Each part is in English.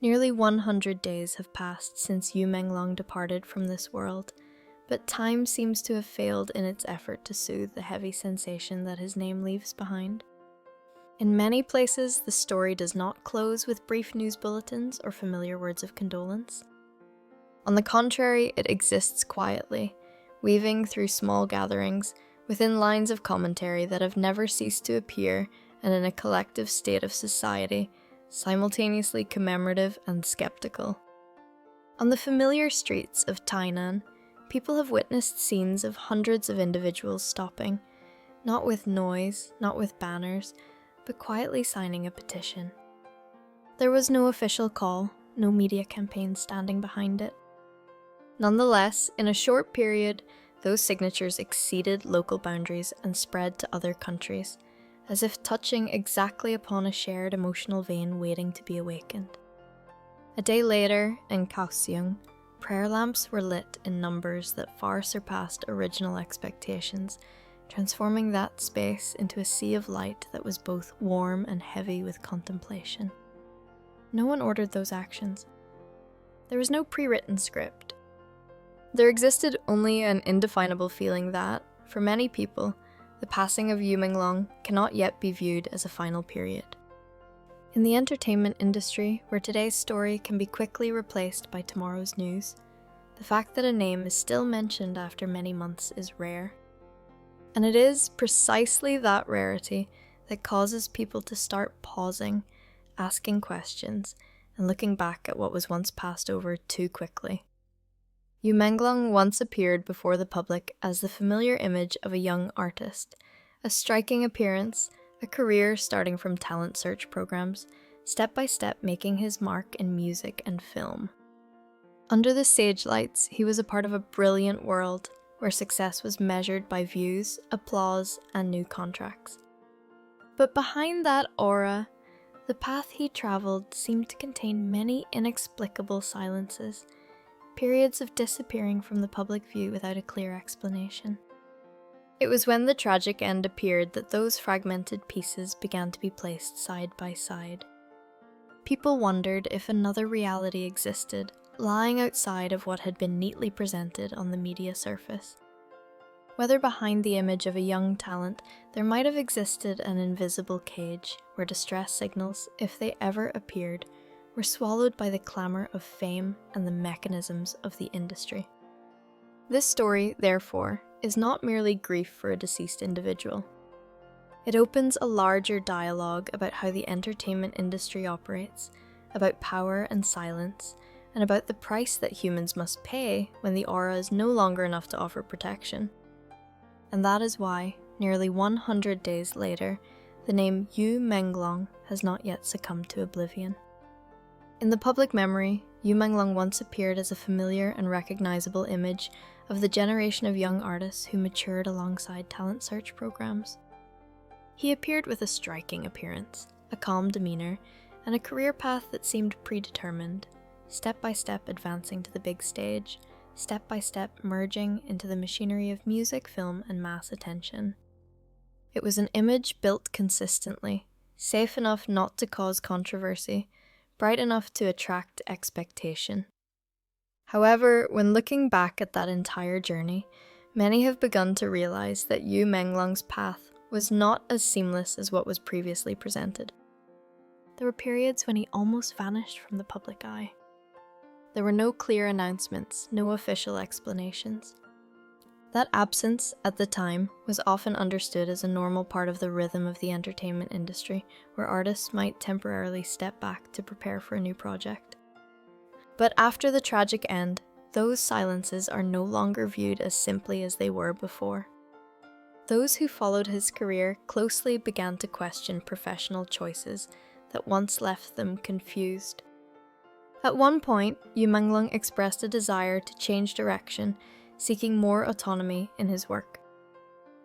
Nearly 100 days have passed since Yu Menglong departed from this world, but time seems to have failed in its effort to soothe the heavy sensation that his name leaves behind. In many places, the story does not close with brief news bulletins or familiar words of condolence. On the contrary, it exists quietly, weaving through small gatherings, within lines of commentary that have never ceased to appear, and in a collective state of society, simultaneously commemorative and skeptical. On the familiar streets of Tainan, people have witnessed scenes of hundreds of individuals stopping, not with noise, not with banners, but quietly signing a petition. There was no official call, no media campaign standing behind it. Nonetheless, in a short period, those signatures exceeded local boundaries and spread to other countries, as if touching exactly upon a shared emotional vein waiting to be awakened. A day later, in Kaohsiung, prayer lamps were lit in numbers that far surpassed original expectations, transforming that space into a sea of light that was both warm and heavy with contemplation. No one ordered those actions. There was no pre-written script. There existed only an indefinable feeling that, for many people, the passing of Yu Menglong cannot yet be viewed as a final period. In the entertainment industry, where today's story can be quickly replaced by tomorrow's news, the fact that a name is still mentioned after many months is rare. And it is precisely that rarity that causes people to start pausing, asking questions, and looking back at what was once passed over too quickly. Yu Menglong once appeared before the public as the familiar image of a young artist, a striking appearance, a career starting from talent search programs, step by step making his mark in music and film. Under the stage lights, he was a part of a brilliant world where success was measured by views, applause, and new contracts. But behind that aura, the path he traveled seemed to contain many inexplicable silences, periods of disappearing from the public view without a clear explanation. It was when the tragic end appeared that those fragmented pieces began to be placed side by side. People wondered if another reality existed, lying outside of what had been neatly presented on the media surface. Whether behind the image of a young talent, there might have existed an invisible cage where distress signals, if they ever appeared, were swallowed by the clamour of fame and the mechanisms of the industry. This story, therefore, is not merely grief for a deceased individual. It opens a larger dialogue about how the entertainment industry operates, about power and silence, and about the price that humans must pay when the aura is no longer enough to offer protection. And that is why, nearly 100 days later, the name Yu Menglong has not yet succumbed to oblivion. In the public memory, Yu Menglong once appeared as a familiar and recognizable image of the generation of young artists who matured alongside talent search programs. He appeared with a striking appearance, a calm demeanor, and a career path that seemed predetermined, step by step advancing to the big stage, step by step merging into the machinery of music, film, and mass attention. It was an image built consistently, safe enough not to cause controversy, bright enough to attract expectation. However, when looking back at that entire journey, many have begun to realize that Yu Menglong's path was not as seamless as what was previously presented. There were periods when he almost vanished from the public eye. There were no clear announcements, no official explanations. That absence, at the time, was often understood as a normal part of the rhythm of the entertainment industry, where artists might temporarily step back to prepare for a new project. But after the tragic end, those silences are no longer viewed as simply as they were before. Those who followed his career closely began to question professional choices that once left them confused. At one point, Yu Menglong expressed a desire to change direction, seeking more autonomy in his work.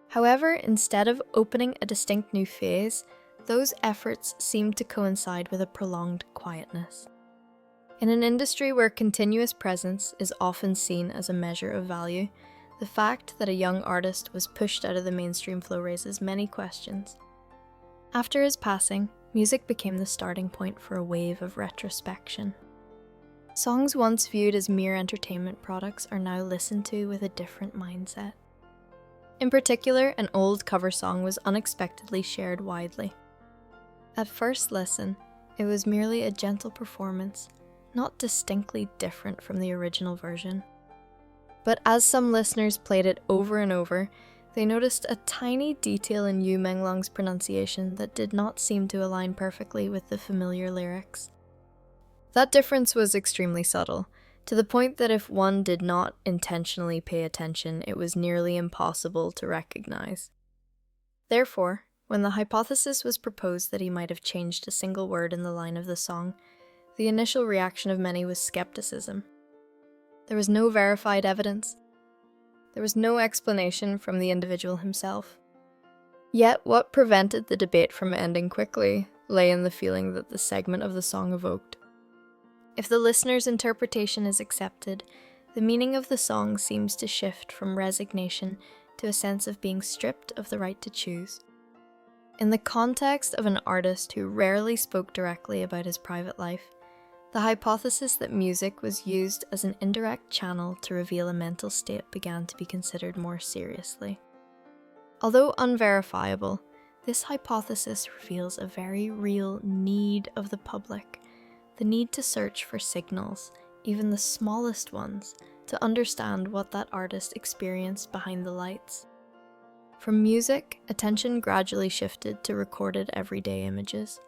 However, instead of opening a distinct new phase, those efforts seemed to coincide with a prolonged quietness. In an industry where continuous presence is often seen as a measure of value, the fact that a young artist was pushed out of the mainstream flow raises many questions. After his passing, music became the starting point for a wave of retrospection. Songs once viewed as mere entertainment products are now listened to with a different mindset. In particular, an old cover song was unexpectedly shared widely. At first listen, it was merely a gentle performance, not distinctly different from the original version. But as some listeners played it over and over, they noticed a tiny detail in Yu Menglong's pronunciation that did not seem to align perfectly with the familiar lyrics. That difference was extremely subtle, to the point that if one did not intentionally pay attention, it was nearly impossible to recognize. Therefore, when the hypothesis was proposed that he might have changed a single word in the line of the song, the initial reaction of many was skepticism. There was no verified evidence. There was no explanation from the individual himself. Yet what prevented the debate from ending quickly lay in the feeling that the segment of the song evoked. If the listener's interpretation is accepted, the meaning of the song seems to shift from resignation to a sense of being stripped of the right to choose. In the context of an artist who rarely spoke directly about his private life, the hypothesis that music was used as an indirect channel to reveal a mental state began to be considered more seriously. Although unverifiable, this hypothesis reveals a very real need of the public, the need to search for signals, even the smallest ones, to understand what that artist experienced behind the lights. From music, attention gradually shifted to recorded everyday images.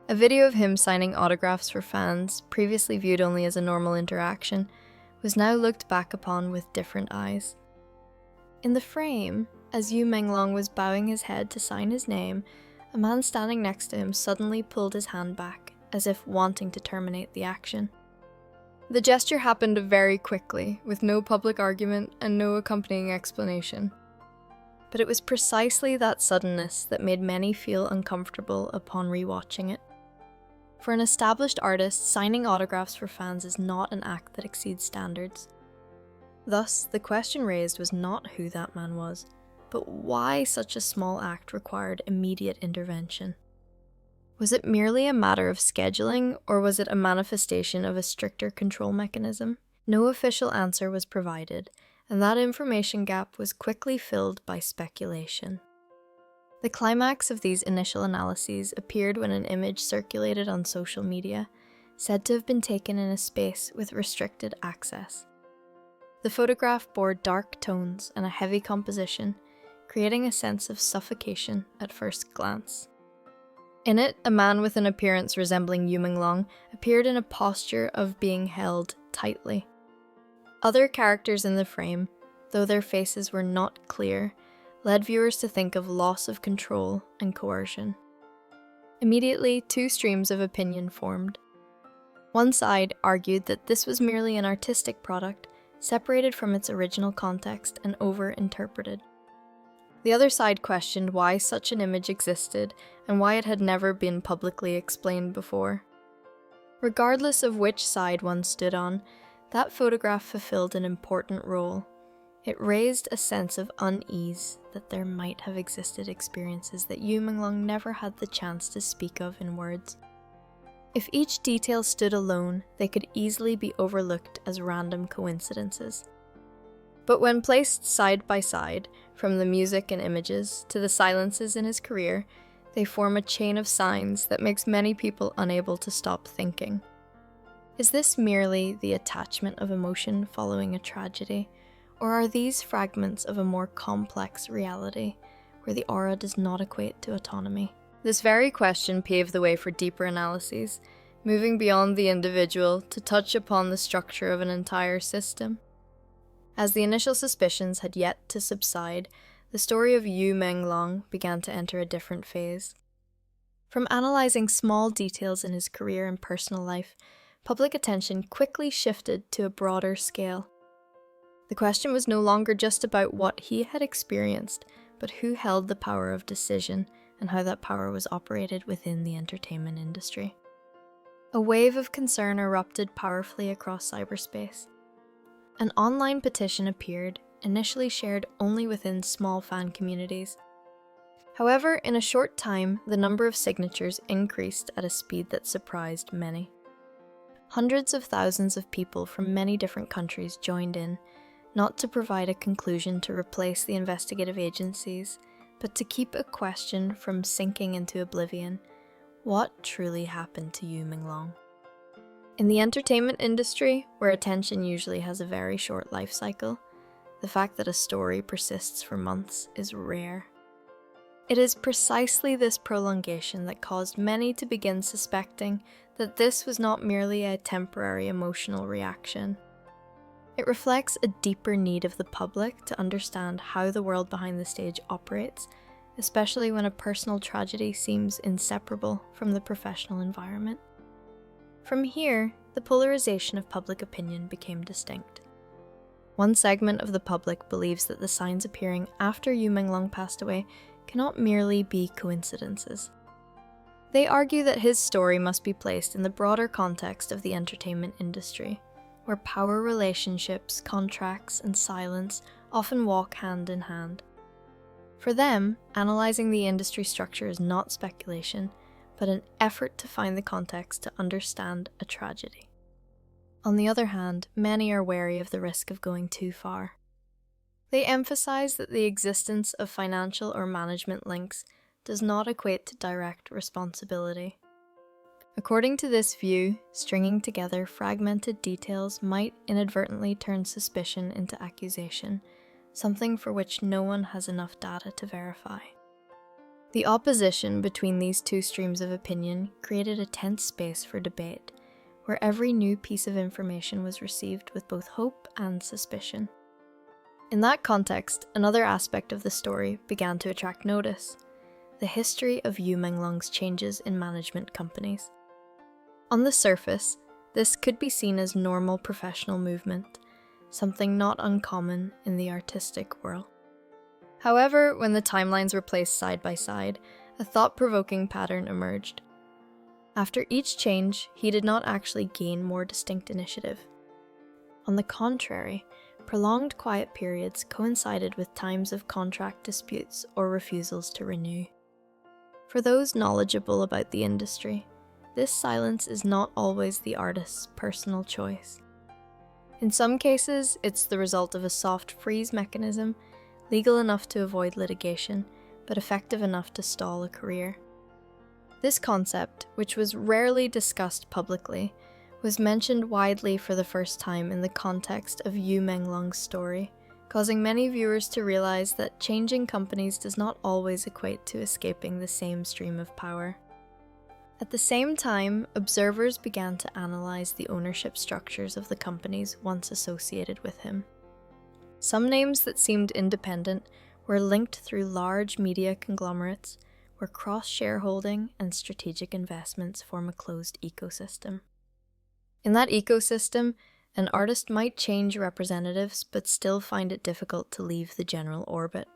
A video of him signing autographs for fans, previously viewed only as a normal interaction, was now looked back upon with different eyes. In the frame, as Yu Menglong was bowing his head to sign his name, a man standing next to him suddenly pulled his hand back, as if wanting to terminate the action. The gesture happened very quickly, with no public argument and no accompanying explanation. But it was precisely that suddenness that made many feel uncomfortable upon rewatching it. For an established artist, signing autographs for fans is not an act that exceeds standards. Thus, the question raised was not who that man was, but why such a small act required immediate intervention. Was it merely a matter of scheduling, or was it a manifestation of a stricter control mechanism? No official answer was provided, and that information gap was quickly filled by speculation. The climax of these initial analyses appeared when an image circulated on social media, said to have been taken in a space with restricted access. The photograph bore dark tones and a heavy composition, creating a sense of suffocation at first glance. In it, a man with an appearance resembling Yu Menglong appeared in a posture of being held tightly. Other characters in the frame, though their faces were not clear, led viewers to think of loss of control and coercion. Immediately, two streams of opinion formed. One side argued that this was merely an artistic product, separated from its original context and over-interpreted. The other side questioned why such an image existed and why it had never been publicly explained before. Regardless of which side one stood on, that photograph fulfilled an important role. It raised a sense of unease that there might have existed experiences that Yu Menglong never had the chance to speak of in words. If each detail stood alone, they could easily be overlooked as random coincidences. But when placed side by side, from the music and images to the silences in his career, they form a chain of signs that makes many people unable to stop thinking. Is this merely the attachment of emotion following a tragedy, or are these fragments of a more complex reality, where the aura does not equate to autonomy? This very question paved the way for deeper analyses, moving beyond the individual to touch upon the structure of an entire system. As the initial suspicions had yet to subside, the story of Yu Menglong began to enter a different phase. From analysing small details in his career and personal life, public attention quickly shifted to a broader scale. The question was no longer just about what he had experienced, but who held the power of decision and how that power was operated within the entertainment industry. A wave of concern erupted powerfully across cyberspace. An online petition appeared, initially shared only within small fan communities. However, in a short time, the number of signatures increased at a speed that surprised many. Hundreds of thousands of people from many different countries joined in, not to provide a conclusion to replace the investigative agencies, but to keep a question from sinking into oblivion. What truly happened to Yu Menglong? In the entertainment industry, where attention usually has a very short life cycle, the fact that a story persists for months is rare. It is precisely this prolongation that caused many to begin suspecting that this was not merely a temporary emotional reaction. It reflects a deeper need of the public to understand how the world behind the stage operates, especially when a personal tragedy seems inseparable from the professional environment. From here, the polarization of public opinion became distinct. One segment of the public believes that the signs appearing after Yu Menglong passed away cannot merely be coincidences. They argue that his story must be placed in the broader context of the entertainment industry, where power relationships, contracts, and silence often walk hand in hand. For them, analysing the industry structure is not speculation, but an effort to find the context to understand a tragedy. On the other hand, many are wary of the risk of going too far. They emphasise that the existence of financial or management links does not equate to direct responsibility. According to this view, stringing together fragmented details might inadvertently turn suspicion into accusation, something for which no one has enough data to verify. The opposition between these two streams of opinion created a tense space for debate, where every new piece of information was received with both hope and suspicion. In that context, another aspect of the story began to attract notice: the history of Yu Menglong's changes in management companies. On the surface, this could be seen as normal professional movement, something not uncommon in the artistic world. However, when the timelines were placed side by side, a thought-provoking pattern emerged. After each change, he did not actually gain more distinct initiative. On the contrary, prolonged quiet periods coincided with times of contract disputes or refusals to renew. For those knowledgeable about the industry, this silence is not always the artist's personal choice. In some cases, it's the result of a soft freeze mechanism, legal enough to avoid litigation, but effective enough to stall a career. This concept, which was rarely discussed publicly, was mentioned widely for the first time in the context of Yu Menglong's story, causing many viewers to realize that changing companies does not always equate to escaping the same stream of power. At the same time, observers began to analyze the ownership structures of the companies once associated with him. Some names that seemed independent were linked through large media conglomerates, where cross-shareholding and strategic investments form a closed ecosystem. In that ecosystem, an artist might change representatives but still find it difficult to leave the general orbit.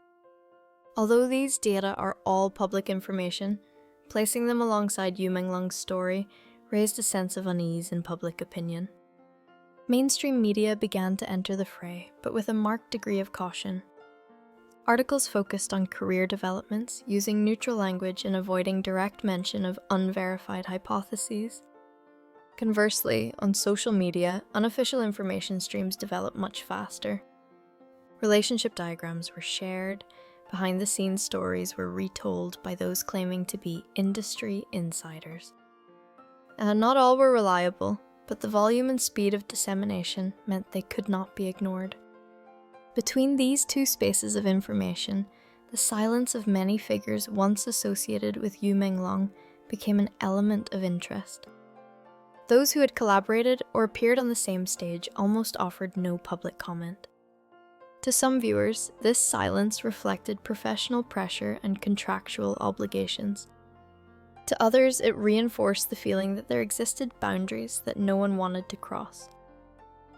Although these data are all public information, placing them alongside Yu Menglong's story raised a sense of unease in public opinion. Mainstream media began to enter the fray, but with a marked degree of caution. Articles focused on career developments, using neutral language and avoiding direct mention of unverified hypotheses. Conversely, on social media, unofficial information streams developed much faster. Relationship diagrams were shared, behind-the-scenes stories were retold by those claiming to be industry insiders. Not all were reliable, but the volume and speed of dissemination meant they could not be ignored. Between these two spaces of information, the silence of many figures once associated with Yu Menglong became an element of interest. Those who had collaborated or appeared on the same stage almost offered no public comment. To some viewers, this silence reflected professional pressure and contractual obligations. To others, it reinforced the feeling that there existed boundaries that no one wanted to cross.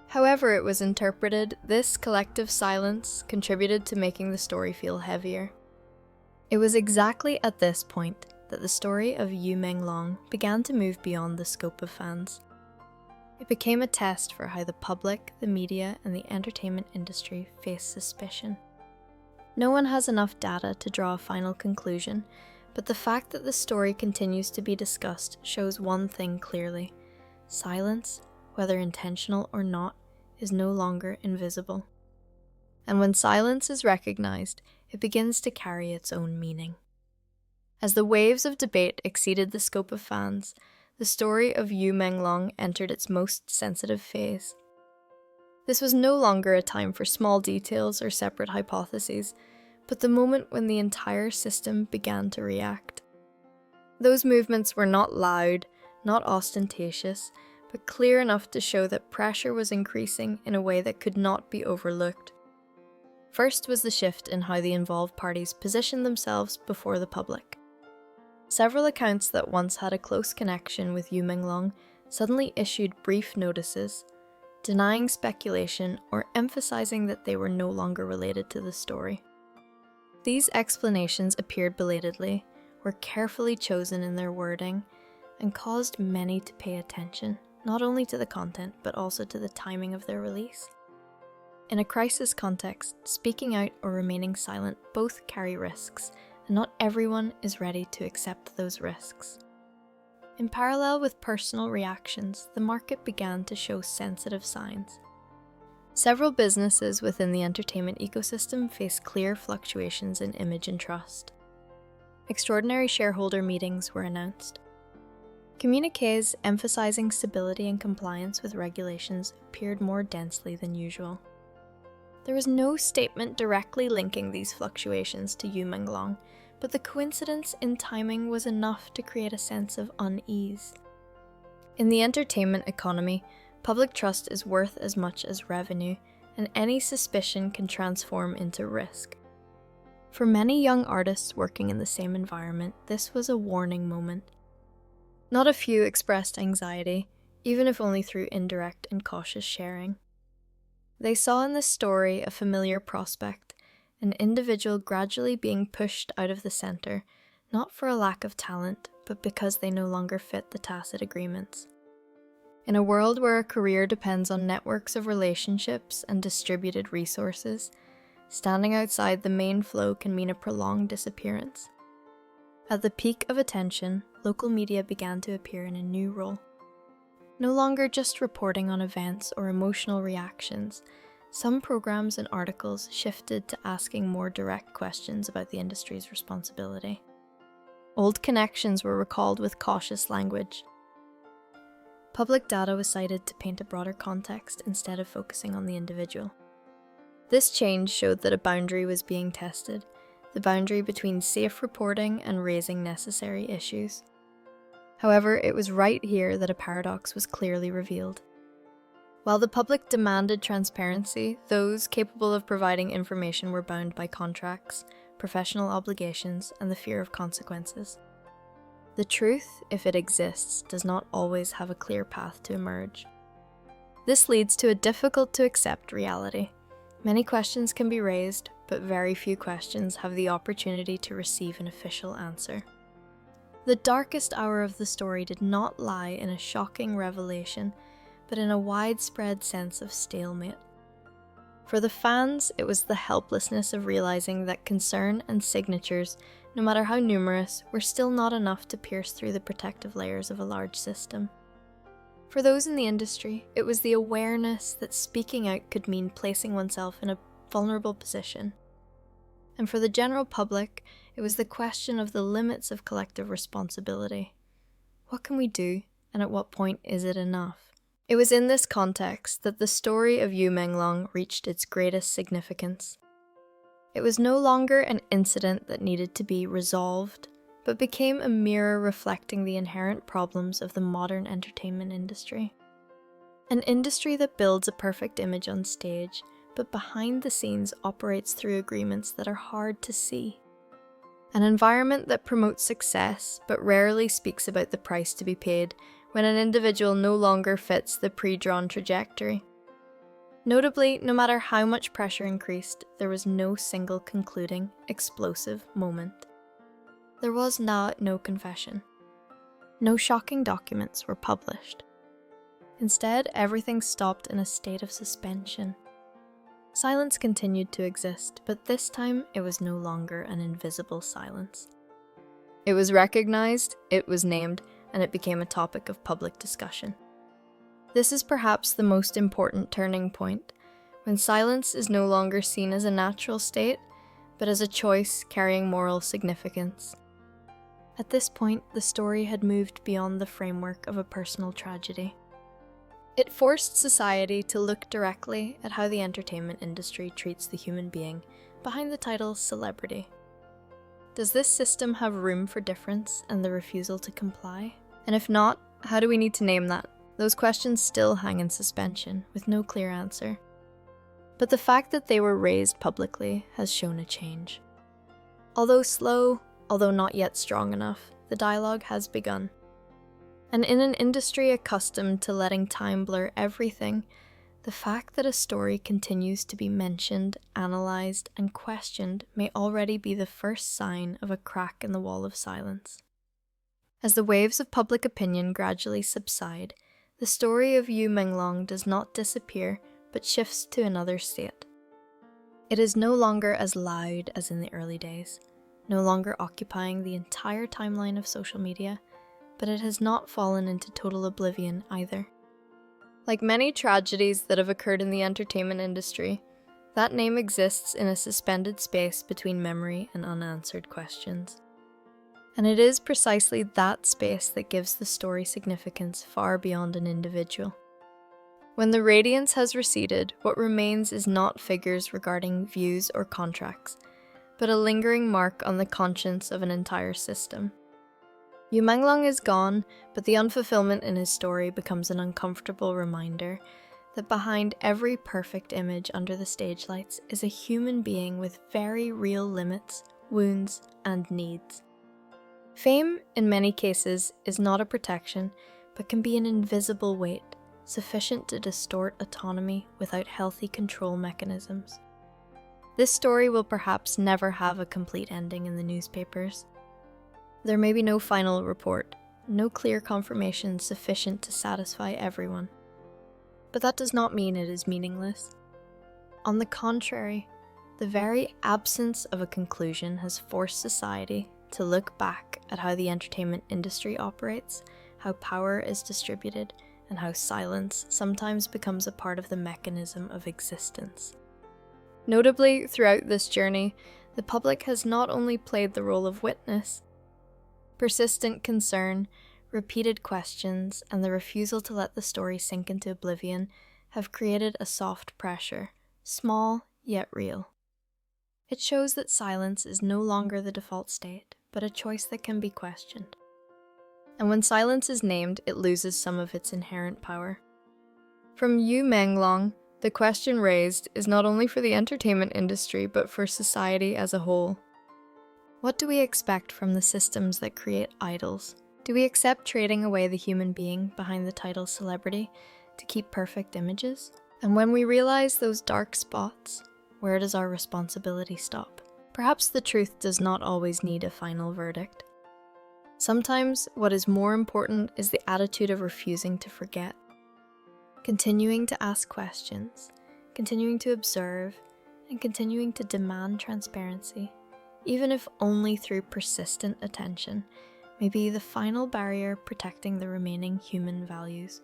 However it was interpreted, this collective silence contributed to making the story feel heavier. It was exactly at this point that the story of Yu Menglong began to move beyond the scope of fans. It became a test for how the public, the media, and the entertainment industry face suspicion. No one has enough data to draw a final conclusion, but the fact that the story continues to be discussed shows one thing clearly: silence, whether intentional or not, is no longer invisible. And when silence is recognized, it begins to carry its own meaning. As the waves of debate exceeded the scope of fans, the story of Yu Menglong entered its most sensitive phase. This was no longer a time for small details or separate hypotheses, but the moment when the entire system began to react. Those movements were not loud, not ostentatious, but clear enough to show that pressure was increasing in a way that could not be overlooked. First was the shift in how the involved parties positioned themselves before the public. Several accounts that once had a close connection with Yu Menglong suddenly issued brief notices, denying speculation or emphasizing that they were no longer related to the story. These explanations appeared belatedly, were carefully chosen in their wording, and caused many to pay attention, not only to the content, but also to the timing of their release. In a crisis context, speaking out or remaining silent both carry risks, and not everyone is ready to accept those risks. In parallel with personal reactions, the market began to show sensitive signs. Several businesses within the entertainment ecosystem faced clear fluctuations in image and trust. Extraordinary shareholder meetings were announced. Communiques emphasizing stability and compliance with regulations appeared more densely than usual. There was no statement directly linking these fluctuations to Yu Menglong, but the coincidence in timing was enough to create a sense of unease. In the entertainment economy, public trust is worth as much as revenue, and any suspicion can transform into risk. For many young artists working in the same environment, this was a warning moment. Not a few expressed anxiety, even if only through indirect and cautious sharing. They saw in this story a familiar prospect, an individual gradually being pushed out of the center, not for a lack of talent, but because they no longer fit the tacit agreements. In a world where a career depends on networks of relationships and distributed resources, standing outside the main flow can mean a prolonged disappearance. At the peak of attention, local media began to appear in a new role. No longer just reporting on events or emotional reactions, some programs and articles shifted to asking more direct questions about the industry's responsibility. Old connections were recalled with cautious language. Public data was cited to paint a broader context instead of focusing on the individual. This change showed that a boundary was being tested, the boundary between safe reporting and raising necessary issues. However, it was right here that a paradox was clearly revealed. While the public demanded transparency, those capable of providing information were bound by contracts, professional obligations, and the fear of consequences. The truth, if it exists, does not always have a clear path to emerge. This leads to a difficult-to-accept reality. Many questions can be raised, but very few questions have the opportunity to receive an official answer. The darkest hour of the story did not lie in a shocking revelation, but in a widespread sense of stalemate. For the fans, it was the helplessness of realizing that concern and signatures, no matter how numerous, were still not enough to pierce through the protective layers of a large system. For those in the industry, it was the awareness that speaking out could mean placing oneself in a vulnerable position. And for the general public, it was the question of the limits of collective responsibility. What can we do, and at what point is it enough? It was in this context that the story of Yu Menglong reached its greatest significance. It was no longer an incident that needed to be resolved, but became a mirror reflecting the inherent problems of the modern entertainment industry. An industry that builds a perfect image on stage, but behind the scenes operates through agreements that are hard to see. An environment that promotes success, but rarely speaks about the price to be paid when an individual no longer fits the pre-drawn trajectory. Notably, no matter how much pressure increased, there was no single concluding, explosive moment. There was now no confession. No shocking documents were published. Instead, everything stopped in a state of suspension. Silence continued to exist, but this time it was no longer an invisible silence. It was recognized, it was named, and it became a topic of public discussion. This is perhaps the most important turning point, when silence is no longer seen as a natural state, but as a choice carrying moral significance. At this point, the story had moved beyond the framework of a personal tragedy. It forced society to look directly at how the entertainment industry treats the human being behind the title celebrity. Does this system have room for difference and the refusal to comply? And if not, how do we need to name that? Those questions still hang in suspension, with no clear answer. But the fact that they were raised publicly has shown a change. Although slow, although not yet strong enough, the dialogue has begun. And in an industry accustomed to letting time blur everything, the fact that a story continues to be mentioned, analysed, and questioned may already be the first sign of a crack in the wall of silence. As the waves of public opinion gradually subside, the story of Yu Menglong does not disappear, but shifts to another state. It is no longer as loud as in the early days, no longer occupying the entire timeline of social media, but it has not fallen into total oblivion either. Like many tragedies that have occurred in the entertainment industry, that name exists in a suspended space between memory and unanswered questions. And it is precisely that space that gives the story significance far beyond an individual. When the radiance has receded, what remains is not figures regarding views or contracts, but a lingering mark on the conscience of an entire system. Yu Menglong is gone, but the unfulfillment in his story becomes an uncomfortable reminder that behind every perfect image under the stage lights is a human being with very real limits, wounds, and needs. Fame, in many cases, is not a protection, but can be an invisible weight, sufficient to distort autonomy without healthy control mechanisms. This story will perhaps never have a complete ending in the newspapers. There may be no final report, no clear confirmation sufficient to satisfy everyone. But that does not mean it is meaningless. On the contrary, the very absence of a conclusion has forced society to look back at how the entertainment industry operates, how power is distributed, and how silence sometimes becomes a part of the mechanism of existence. Notably, throughout this journey, the public has not only played the role of witness. Persistent concern, repeated questions, and the refusal to let the story sink into oblivion have created a soft pressure, small yet real. It shows that silence is no longer the default state, but a choice that can be questioned. And when silence is named, it loses some of its inherent power. From Yu Menglong, the question raised is not only for the entertainment industry, but for society as a whole. What do we expect from the systems that create idols? Do we accept trading away the human being behind the title celebrity to keep perfect images? And when we realize those dark spots, where does our responsibility stop? Perhaps the truth does not always need a final verdict. Sometimes what is more important is the attitude of refusing to forget. Continuing to ask questions, continuing to observe, and continuing to demand transparency, even if only through persistent attention, may be the final barrier protecting the remaining human values.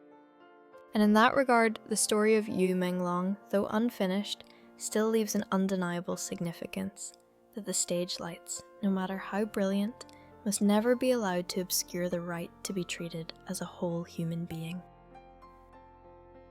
And in that regard, the story of Yu Menglong, though unfinished, still leaves an undeniable significance, that the stage lights, no matter how brilliant, must never be allowed to obscure the right to be treated as a whole human being.